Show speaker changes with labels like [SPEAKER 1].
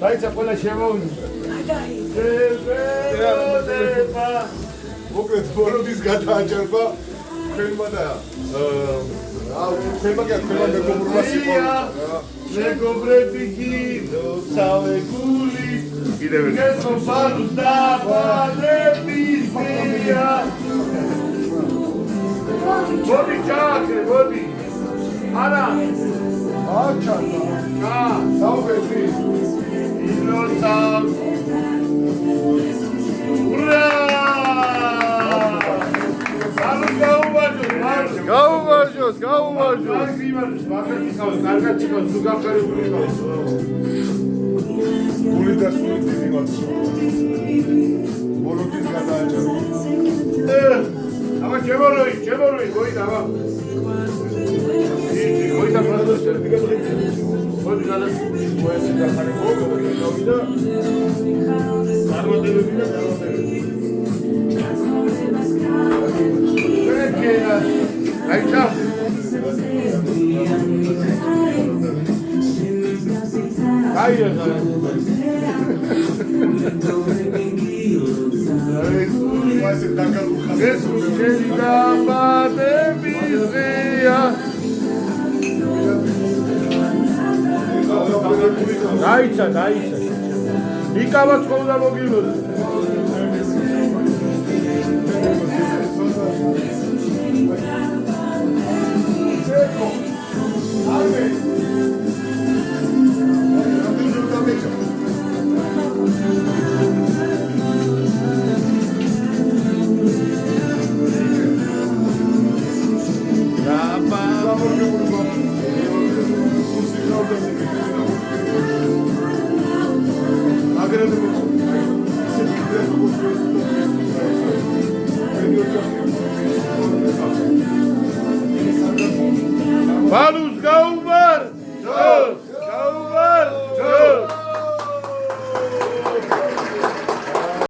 [SPEAKER 1] Dajcie pole się mówi.
[SPEAKER 2] მოკლედ ბორობის გადააჭერბა ხელმა და ხელმა კი ხელმა მეგობრობა სიყვარული
[SPEAKER 1] მეგობრები გინდოსავე გული კიდევ ერთი სოფალს დაბადებისია მოდი ჩააქრე მოდი არა აჩანა საუბედრი ინოსავ ურა
[SPEAKER 2] გაუმარჯოს
[SPEAKER 1] კარგად ჩიქავს თუ გაფერებული ყავს
[SPEAKER 2] გული და სული დიმაც ბორობის გადააჭერბა
[SPEAKER 1] აბა ჩემოროი გოიდა აბა გოიდა პროდუს მოდი გადა მოესი და ხარი მოვიდა წარმატებები და Aici. Hai. Daitsa. Იკავაც ხოლმე მოგილოდი.
[SPEAKER 2] Arme!